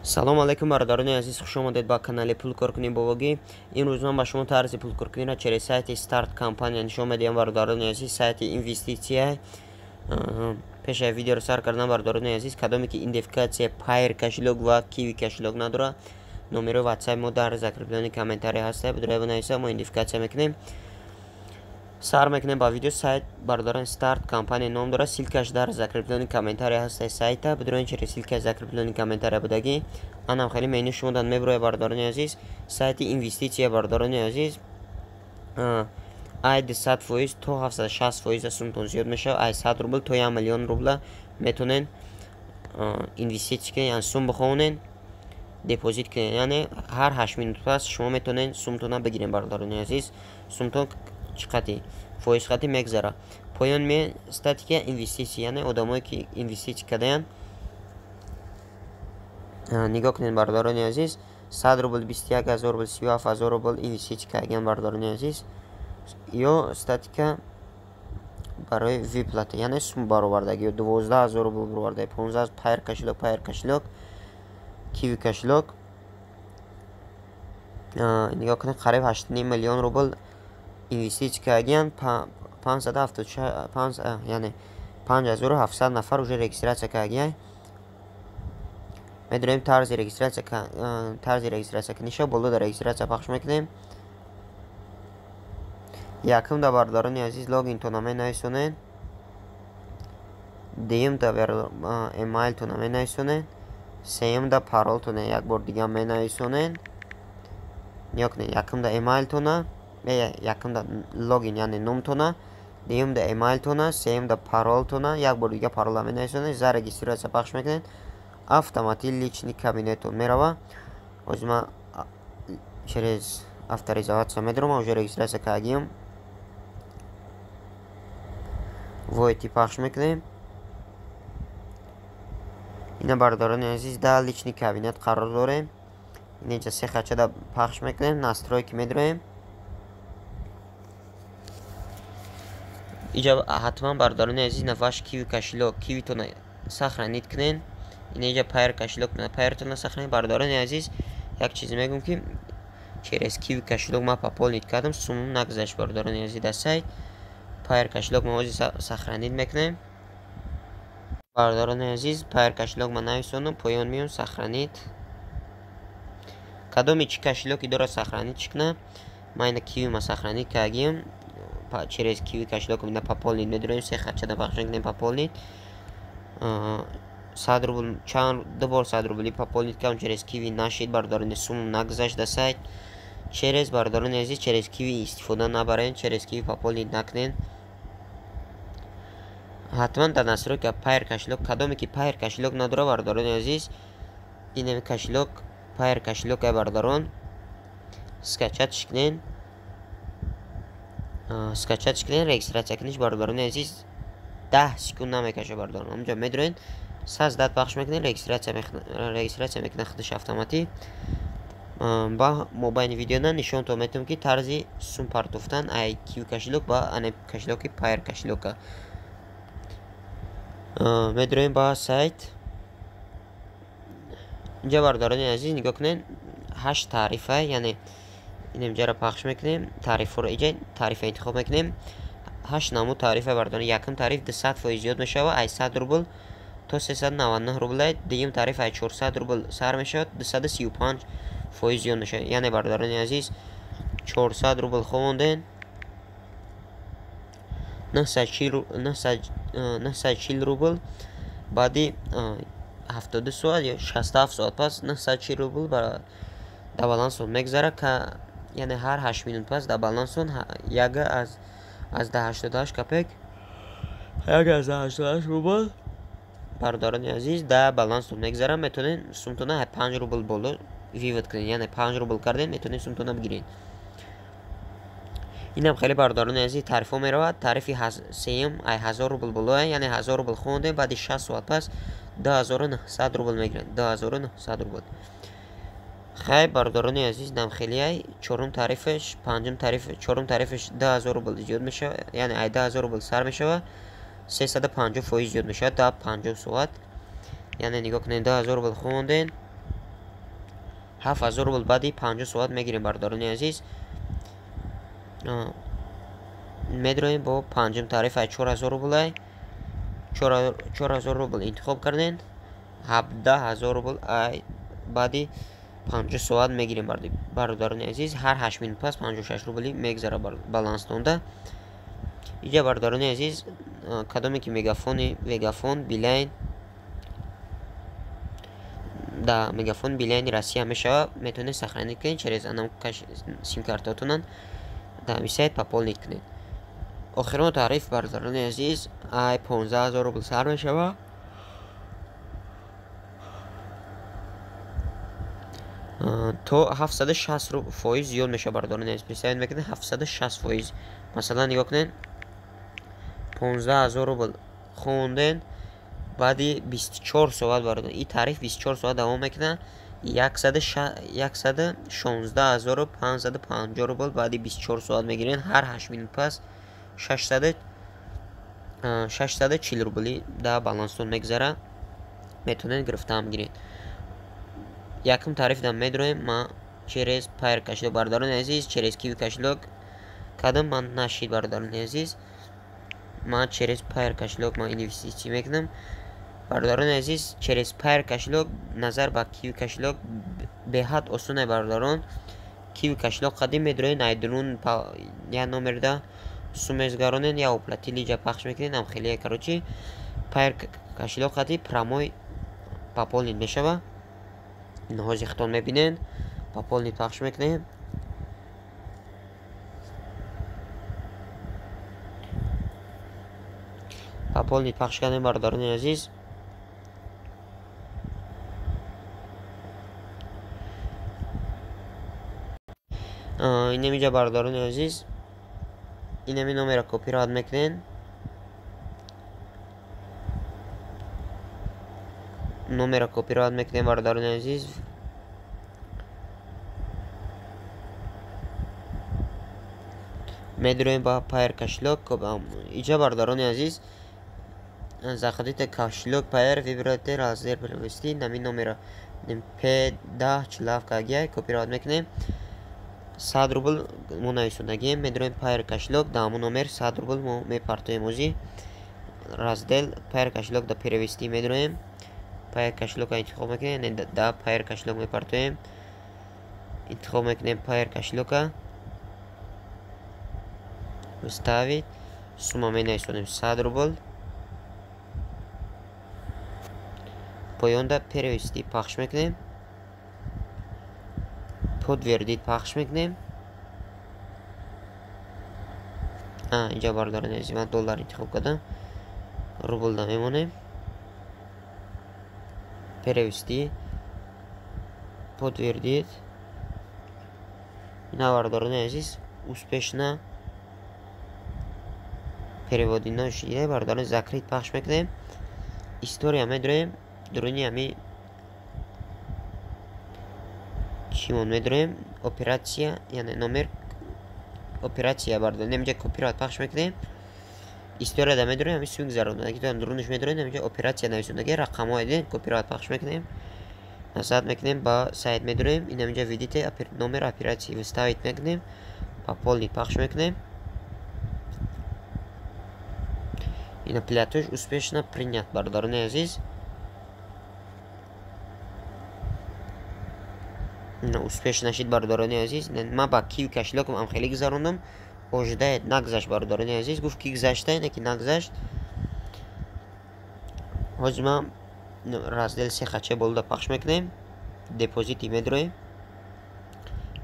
салом алейкум бародарони азиз, хуш омадед ба канали пулкоркунӣ бовогӣ. Имрӯз ман ба шумо тарзи пулкоркуниро через сайти Start компания нишон медиҳам. бародарони азиз, сайти инвеститсия. пешаи видеоро сар кардан бародарони азиз, кадоме ки идентификатсия Payer кошелек ва Kiwi кошелек надорад, номери WhatsApp мо дар закреплении комментарий ҳаста. бидурай бинависа, мо идентификатсия мекунем. сар мекунем ба видео. сайт бародарони Start компания ном дорад. силкаш дар закреплении комментарий ҳастаи сайта. бидурои через силкаи закреплении комментарий будагӣ анам хеле меъни шумодан мебурояд бародарони азиз. сайти инвеститсия бародарони азиз. ай 200% то 760% сумтон зиёд мешавад. ай 100 рубл то 1 миллион рубла метонен инвеститсия кунен, яъне сум бихонен депозит кунен. яъне ҳар 8 минут пас шумо метонен сумтона бигирен бародарони азиз. сумтон чӣ қадри фоиз қадри мегзара. поён ме статика инвеститсия, яъне одамое ки инвеститсия кардаянд. нигоҳ кунед бародарони азиз. 100 рубл 21000 рубл 37000 рубл инвеститсия кардаган бародарони азиз. ё статика барои виплата, яъне сум баровардаги 12000 рубл баровардаги 15 Payer кошелек Kiwi кошелек. нигоҳ кунед қариб 8 миллион рубл инвеститсия кардаган. 576 яъне 5700 нафар уже регистрация кардаган. медонем тарзи регистрация куниша боло дар регистрация пахш мекунем. якумда бародарони азиз логинтона менависонед. дуюмда эмайлтона менависонед. сеюмда паролтона як бор дига менависонед. нигоҳ кунед, якумда эмайлтона, якумда логин яъне номтона, дуюмда эмайлтона, сеюмда паролтона, як бор дига парола менависонед. за регистрация пахш мекунед. автоматик личный кабинетон мерава. ҳозир ман через авторизация медорам, уже регистрация кардем. воити пахш мекунем. ина бародарони азиз, дар личный кабинет қарор дорем. инҷа се хачада пахш мекунем. настройки медорем. инҷа ҳатман бародарони азиз нафаш Kiwi кошелек Kiwитона сохранит кунен. инҷа Payer кошелек Payerтона сохранед. бародарони азиз, як чизе мегӯям ки через Kiwi кошелек ман пополнит кардам, сумам нагузашт бародарони азиз. дар сайт Payer кошелек ман ҳозир сохранит мекунем. бародарони азиз, Payer кошелек ман нависонам, поён меём сохранит. кадоми чи кошелеки дорад сохранит чикна. ман ина Kiwi ма сохранит кардем. через Kiwi кошелек ина пополнит медорем. се хачада пахш мекунем пополнит. 100 рубл чанд дубор 100 рубли пополнит кардам через Kiwi нашид бародарони сумам нагузашт дар сайт. через бародарони азиз, через Kiwi истифода набарен, через Kiwi пополнит накунен. ҳатман дар настройка Payer кошелек кадоме ки Payer кошелек надорад бародарони азиз, ин кошелек Payer кошелек ай бародарон скачатш кунен. регистрация куниш бародарони азиз 10 секунд намекашад бародарон. ҳамҷо медонед саздат пахш мекунед, регистрация мекунад худаш автоматик. ба мобайни видеона нишонтон метавонам ки тарзи сум партофтан ай Kiwi кошелек ба ане кошелеки Payer кошелека. медроем ба сайт. инҷа бародарони азиз нигоҳ кунед 8 тарифа, яъне инҷаро пахш мекунем. тарифаро инҷа тарифа интихоб мекунем. 8 намуд тарифа бародарони. якум тариф 200% зиёд мешавад, ай 100 рубл то 399 рубл. дуюм тариф ай 400 рубл сар мешавад, 235% зиёд мешавад. яъне бародарони азиз 400 рубл хонден 940 рубл баъди 70 соат ё 67 соат пас 940 рубл дар балансон мегзара, яъне ҳар 8 минут пас дар балансон яга аз 88 копек, яга аз 88 рубл бародарони азиз дар балансон мегзара. метонен сумтона 5 рубл боло вивод кунед, яъне 5 рубл карден метонен сумтона бигиред. инам хеле бародарони азиз тарифо меравад. тарифи сеюм ай 1000 рубл боло, яъне 1000 рубл хондем, баъди 6 соат пас 2900 рубл мегирад. 2900 рубл. хай бародарони азиз, намхелиай чорум тарифаш 2000 рубл зиёд мешавад, яъне ай 10000 рубл сар мешавад, 350% зиёд мешавад дар 50 соат. яъне нигоҳ кунед 10000 рубл хонден 7000 рубл баъди 50 соат мегирем бардорони азиз. медроем бо панҷум тарифа 4000 рубл 4000 рубл интихоб кардем. 17000 рубл баъди 50 соат мегирем бардорони азиз. ҳар 8 минут пас 56 рубли мегзара балансдонда. иҷа бардорони азиз кадоме ки мегафон билайн да мегафон билайни Россия мешава метавонед сохранить кунед через анам сим-картатонан да ҳамин сайт пополнить кунед. охирон тариф бардорони азиз 15000 рубл сар мешава. то 760% зиёд меша бардорони азиз. песавед мекунед 760%. масалан нигоҳ кунед 15000 рубл хонден баъди 24 соат бардор. ин тариф 24 соат давом мекунад. 116550 рубл баъди 24 соат мегирен. ҳар 8 минут пас 640 рубли да баланстон мегзара. метавонед гирифтаам гиред. якум тариф да медроем ма через пайр кашлок бардорони азиз, через киви кашлок кадом ман нашид бардорони азиз. ма через пайр кашлок ма инвеститсия мекунам бардорони азиз. через пайр кашлок назар ба киви кашлок беҳад осонай бардорон. киви кашлок қадим медроен айдурун я номерда сумезгаронен я оплатили ҷа пахш мекунен. ам хеле короче пайр кашлок қади прамой пополнит мешава. ҳозир хитон мебинен пополнит пахш мекунем. пополнит пахш кардем бардорони азиз. инамиҷа бардорони азиз инами номера копирайт мекунен. номера копирайт мекунем бардорони азиз. медроем ба пайр кашлок иҷа бардорони азиз. заходите кашлок пайр вибрате разер перевести нами номера P10 чилавка гия копирайт мекунем. 100 рубл мо нависондагием. медроем пайр кашлок да ҳамон номер 100 рубл мо мепартоем озӣ. раздел пайр кашлок да перевести медроем. пайр кашлока интихоб мекунем. да пайр кашлок мепартоем. интихоб мекунем пайр кашлока. выставить. сумма менависонем 100 рубл. поёнда перевести пахш мекунем. подтвердить пахш мекунем. инҷа бардорони азиз ман доллар интихоб кардам. рублда мемонем. перевести подтвердить. ина бардорони азиз успешно переводино шиде. бардорони закрит пахш мекунем. история медроем дуруни ами чимон медроем операция яъне номер операция бардор намиҷа копирайт пахш мекунем. историяда медроем ами сӯ гузарондагӣ то дуруниш медроем намиҷа операция нависондагӣ рақамҳое дидем копирайт пахш мекунем. назад мекунем ба сайт медроем ин намиҷа видите номер операции выставить мекунем. пополнить пахш мекунем. ина платеж успешно принят бардорони азиз. успешно шид бардорони азиз. ман ба киви кашлокам ам хеле гузарондам. ожидает нагзашт бардорони азиз. гуфт ки гузашта ина ки нагзашт. ҳозир ман раздел се хача болда пахш мекунем. депозити медроем.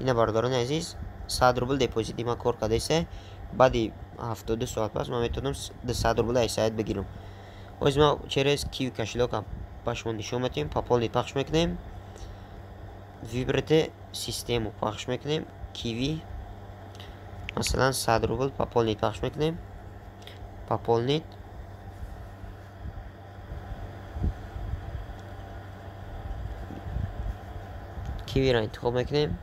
ина бардорони азиз 100 рубл депозити ман кор кардааста. баъди 72 соат пас ман метавонам 200 рубл аз сайт бигирам. ҳозир ман через киви кашлокам ба шумо нишон медиҳам. пополнить пахш мекунем. вибрате систему пахш мекунем. киви масалан 100 рубл пополнить пахш мекунем. пополнить. кивиро интихоб мекунем.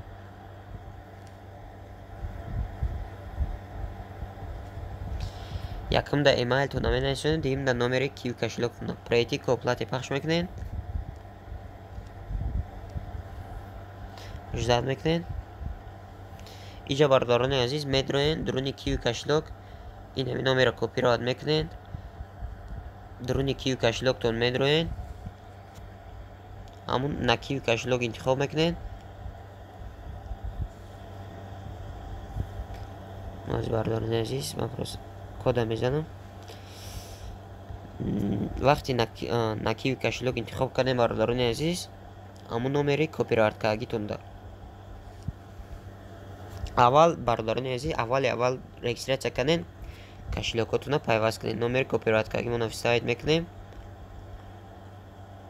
якумда эмайлтон наменависонед. дуюмда номери киви кашлокатон пройти к оплате пахш мекунед. ждат мекунед. Иҷа бардорони азиз медроен дуруни киви кашлок инами номеро копироат мекунед. дуруни киви кашлоктон медроен ҳамун на киви кашлок интихоб мекунед. аз бардорони азиз ман просто кода мезанам. вақти на киви кашлок интихоб кардем бардорони азиз ҳамун номери копироат кардагитонда аввал бардорони азиз аввал регистратсия кардем кашлокотуна пайваст кунед. номери копироат кардагимона вставид мекунем.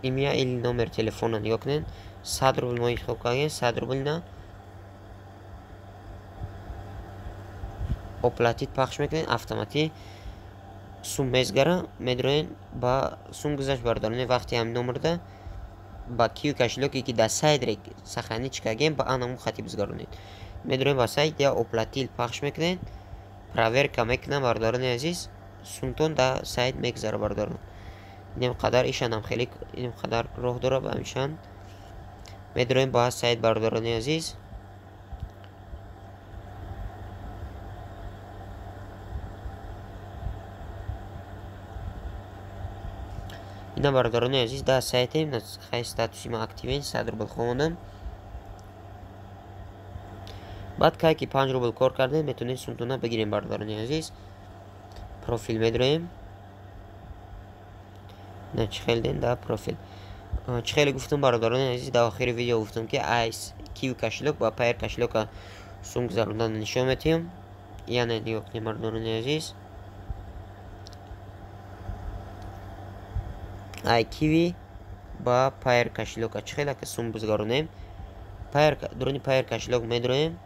имя или номер телефона нигоҳ кунед. 100 рубл мо интихоб кардем. 100 рублна оплатит пахш мекунед. автоматик сум мезгара медроен ба сум гузашт бардорони вақти ҳамин номерда ба киви кашлоке ки дар сайдре сахранӣ чӣ кардем ба анамун хати бизгаронед. медроен ба сайт я оплатил пахш мекунед. проверка мекунам бардорони азиз сумтон дар сайт мегзара бардорон. инем қадар ишанам хеле инем қадар роҳ дора ба ишан. медроен ба сайт бардорони азиз ина бардорони азиз дар сайтем хай статуси ма активен 100 рубл хомондам. баъд кай ки 5 рубл кор кардем метавонем сумтона бигирем бардорони азиз. профил медроем на чихелден дар профил чихеле гуфтам бардорони азиз дар охири видео гуфтам ки айс киви кашлок ба пайр кашлока сум гузарондан нишон метиҳам. яъне нигоҳ кунем бардорони азиз ай киви ба пайр кашлока чихела ки сум гузаронем. дуруни пайр кашлок медроем.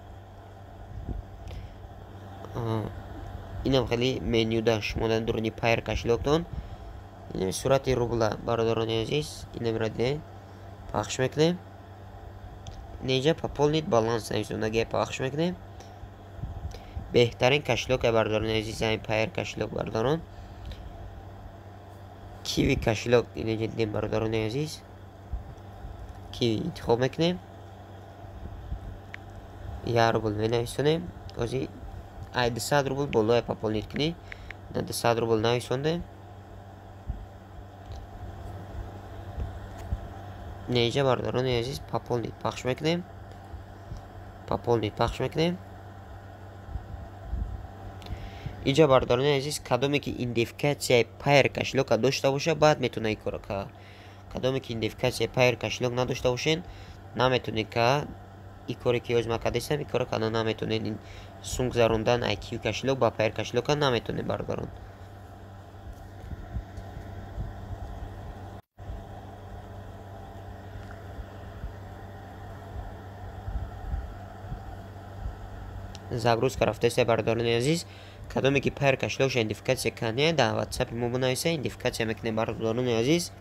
инам хеле менюда шумодан дуруни пайр кашлоктон инами сурати рубла бардорони азиз инамиро дидем пахш мекунем. неҷа пополнит баланс нависондагия пахш мекунем. беҳтарин кашлока бардорони азиз ҳамин пайр кашлок бардорон. киви кашлок неҷа дидем бардорони азиз киви интихоб мекунем. 1 рубл менависонем. ози ай 200 рубл болоя пополнит кунӣ на 200 рубл нависондем. неҷа бардорони азиз пополнит пахш мекунем. пополнит пахш мекунем. иҷа бардорони азиз кадоме ки идентификатсияи пайр кашлока дошта боша баъд метавона ин коро кард. кадоме ки идентификатсияи пайр кашлок надошта бошен наметавонед кард. ин коре ки озма кардестам ин коро карда наметавонед. ин сум гузарондан ай киви кашлок ба пайр кашлока наметавонед бардорон. загрузка рафтаест бардорони азиз кадоме ки пайр кашлокша идентификатсия кардия дар ватсапи мо бинависа идентификатсия мекунем бардорони азиз.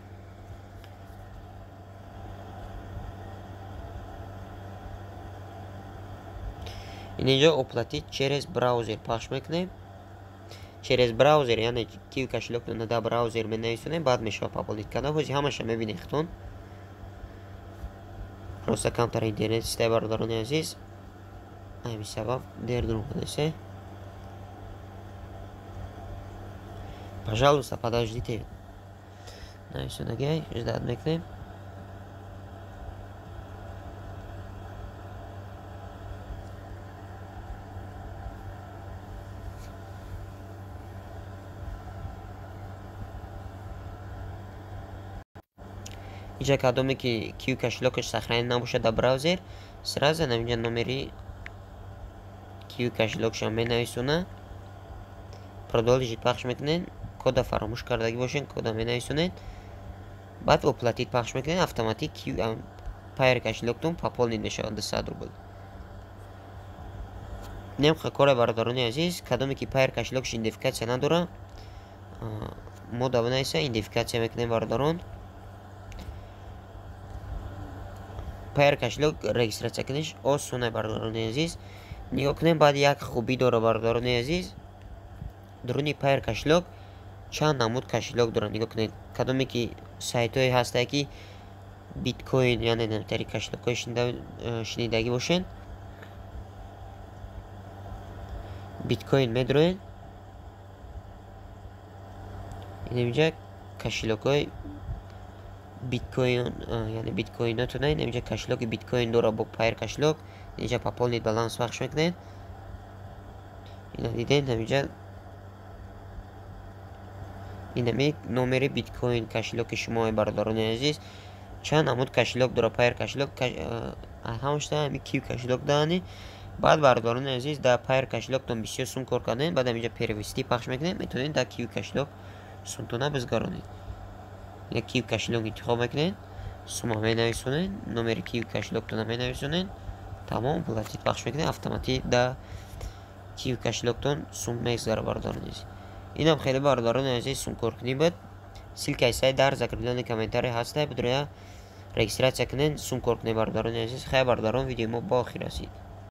инҷо оплатит через браузер пахш мекунем. через браузер яъне киви кашлоктон дар браузер менависонем баъд мешава пополнит кардан. ҳозир ҳамаша мебинед хутон просто камтар интернет истаи бардорони азиз ҳамин сабаб дер дурум кунесе. пожалуйста подождите нависонагай ждат мекунем. иҷа кадоме ки киви кашлокаш сахранид набошад дар браузер сразу навинҷа номери киви кашлокша менависона. продолжить пахш мекунед. кода фаромӯш кардаги бошен кода менависонед. баъд оплатит пахш мекунед. автоматик пайр кашлоктон пополнит мешавад 200 рубл. немха кора бардорони азиз кадоме ки пайр кашлокш идентификатсия надора мода бинависа идентификатсия мекунем бардорон. пайр кашлок регистратсия куниш осона бардорони азиз. нигоҳ кунем баъд як хубӣ дора бардорони азиз дуруни пайр кашлок чанд намуд кашлок дора. нигоҳ кунед кадоме ки сайтҳое ҳастае ки بیتکوین یعنی نمتری کشلوکای شنیدگی باشین. بیتکوین میدروین اینجا کشلوکای بیتکوین یعنی بیتکویناتونه اینجا کشلوک بیتکوین داره با پایر کشلوک اینجا пополнить баланс پخش میکنین. اینا دیدین اینجا این نمره بیتکوین کشلوک شما برادران عزیز چند عمود کشلوک داره پایر کشلوک همونشته همی کیو کشلوک دانی. بعد برادران عزیز در پایر کشلوک تون بسیار سون کار کنین. بعد اینجا پیروستی پخش میکنین میتونین در کیو کشلوک سونتونه بزگارونین. یا کیو کشلوک انتخاب میکنین سوما می نویسونین نمره کیو کشلوک تون می نویسونین تمام پلاتی پخش میکنین автоматик در کیو کشلوک تون سوم میگذاره برادران عزیز. اینم خیلی برادران عزیز سون کار کنین. بود سیلک ایسای در ذکر دادن کامنتاری هسته بدرویا رجیستراسیون کنین سون کار کنین برادران عزیز. خیلی برادران ویدیو ما با آخر رسید.